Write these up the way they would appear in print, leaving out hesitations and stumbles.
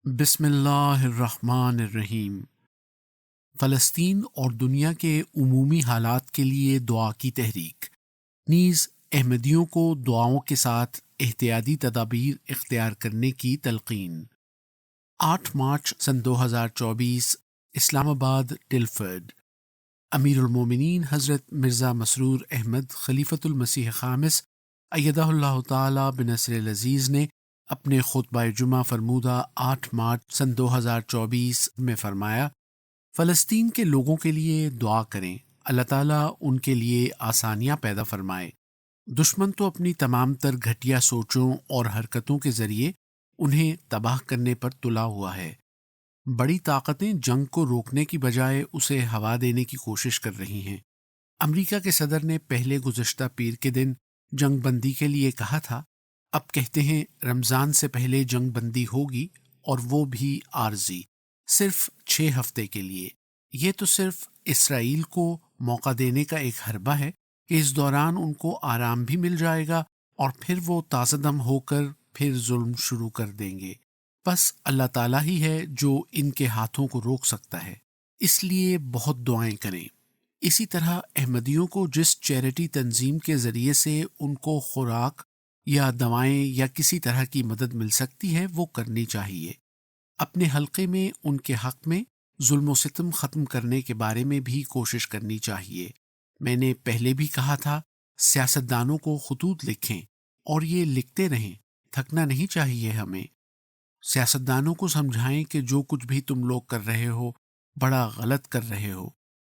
بسم اللہ الرحمن الرحیم۔ فلسطین اور دنیا کے عمومی حالات کے لیے دعا کی تحریک، نیز احمدیوں کو دعاؤں کے ساتھ احتیاطی تدابیر اختیار کرنے کی تلقین۔ 8 مارچ سن 2024، اسلام آباد، ٹلفرڈ۔ امیر المومنین حضرت مرزا مسرور احمد خلیفۃ المسیح خامس ایدہ اللہ تعالی بنصر العزیز نے اپنے خطبہ جمعہ فرمودہ 8 مارچ سن 2024 میں فرمایا، فلسطین کے لوگوں کے لیے دعا کریں، اللہ تعالیٰ ان کے لیے آسانیاں پیدا فرمائے۔ دشمن تو اپنی تمام تر گھٹیا سوچوں اور حرکتوں کے ذریعے انہیں تباہ کرنے پر تلا ہوا ہے۔ بڑی طاقتیں جنگ کو روکنے کی بجائے اسے ہوا دینے کی کوشش کر رہی ہیں۔ امریکہ کے صدر نے پہلے گزشتہ پیر کے دن جنگ بندی کے لیے کہا تھا، اب کہتے ہیں رمضان سے پہلے جنگ بندی ہوگی، اور وہ بھی عارضی، صرف 6 ہفتے کے لیے۔ یہ تو صرف اسرائیل کو موقع دینے کا ایک حربہ ہے کہ اس دوران ان کو آرام بھی مل جائے گا اور پھر وہ تازہ دم ہو کر پھر ظلم شروع کر دیں گے۔ بس اللہ تعالیٰ ہی ہے جو ان کے ہاتھوں کو روک سکتا ہے، اس لیے بہت دعائیں کریں۔ اسی طرح احمدیوں کو جس چیریٹی تنظیم کے ذریعے سے ان کو خوراک یا دوائیں یا کسی طرح کی مدد مل سکتی ہے وہ کرنی چاہیے۔ اپنے حلقے میں ان کے حق میں ظلم و ستم ختم کرنے کے بارے میں بھی کوشش کرنی چاہیے۔ میں نے پہلے بھی کہا تھا، سیاستدانوں کو خطوط لکھیں اور یہ لکھتے رہیں، تھکنا نہیں چاہیے ہمیں۔ سیاستدانوں کو سمجھائیں کہ جو کچھ بھی تم لوگ کر رہے ہو بڑا غلط کر رہے ہو۔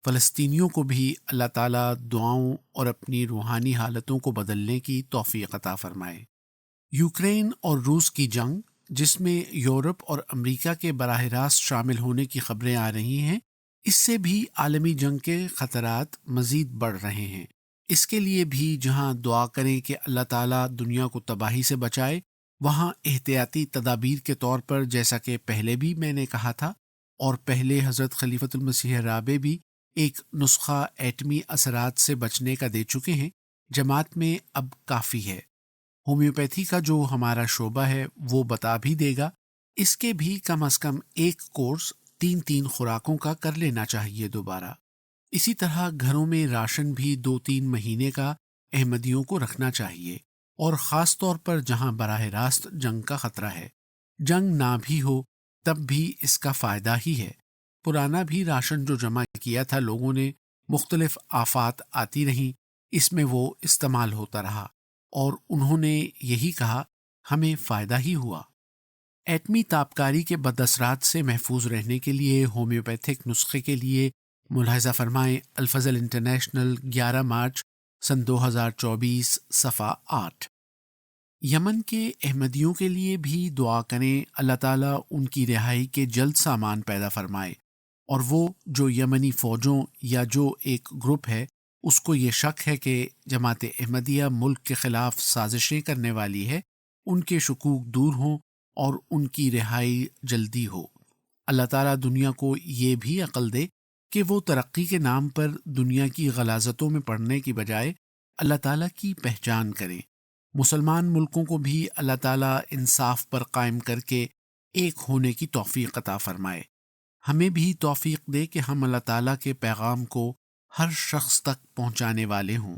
فلسطینیوں کو بھی اللہ تعالیٰ دعاؤں اور اپنی روحانی حالتوں کو بدلنے کی توفیق عطا فرمائے۔ یوکرین اور روس کی جنگ، جس میں یورپ اور امریکہ کے براہ راست شامل ہونے کی خبریں آ رہی ہیں، اس سے بھی عالمی جنگ کے خطرات مزید بڑھ رہے ہیں۔ اس کے لیے بھی جہاں دعا کریں کہ اللہ تعالیٰ دنیا کو تباہی سے بچائے، وہاں احتیاطی تدابیر کے طور پر، جیسا کہ پہلے بھی میں نے کہا تھا اور پہلے حضرت خلیفۃ المسیح رابع بھی ایک نسخہ ایٹمی اثرات سے بچنے کا دے چکے ہیں، جماعت میں اب کافی ہے۔ ہومیوپیتھی کا جو ہمارا شعبہ ہے وہ بتا بھی دے گا، اس کے بھی کم از کم ایک کورس 3 خوراکوں کا کر لینا چاہیے دوبارہ۔ اسی طرح گھروں میں راشن بھی 2-3 مہینے کا احمدیوں کو رکھنا چاہیے، اور خاص طور پر جہاں براہ راست جنگ کا خطرہ ہے۔ جنگ نہ بھی ہو تب بھی اس کا فائدہ ہی ہے۔ پرانا بھی راشن جو جمع کیا تھا لوگوں نے، مختلف آفات آتی رہیں، اس میں وہ استعمال ہوتا رہا، اور انہوں نے یہی کہا ہمیں فائدہ ہی ہوا۔ ایٹمی تابکاری کے بد اثرات سے محفوظ رہنے کے لیے ہومیوپیتھک نسخے کے لیے ملاحظہ فرمائیں الفضل انٹرنیشنل، 11 مارچ سن 2024، صفحہ 8۔ یمن کے احمدیوں کے لیے بھی دعا کریں، اللہ تعالیٰ ان کی رہائی کے جلد سامان پیدا فرمائے، اور وہ جو یمنی فوجوں یا جو ایک گروپ ہے اس کو یہ شک ہے کہ جماعت احمدیہ ملک کے خلاف سازشیں کرنے والی ہے، ان کے شکوک دور ہوں اور ان کی رہائی جلدی ہو۔ اللہ تعالیٰ دنیا کو یہ بھی عقل دے کہ وہ ترقی کے نام پر دنیا کی غلاظتوں میں پڑنے کی بجائے اللہ تعالیٰ کی پہچان کریں۔ مسلمان ملکوں کو بھی اللہ تعالیٰ انصاف پر قائم کر کے ایک ہونے کی توفیق عطا فرمائے۔ ہمیں بھی توفیق دے کہ ہم اللہ تعالیٰ کے پیغام کو ہر شخص تک پہنچانے والے ہوں۔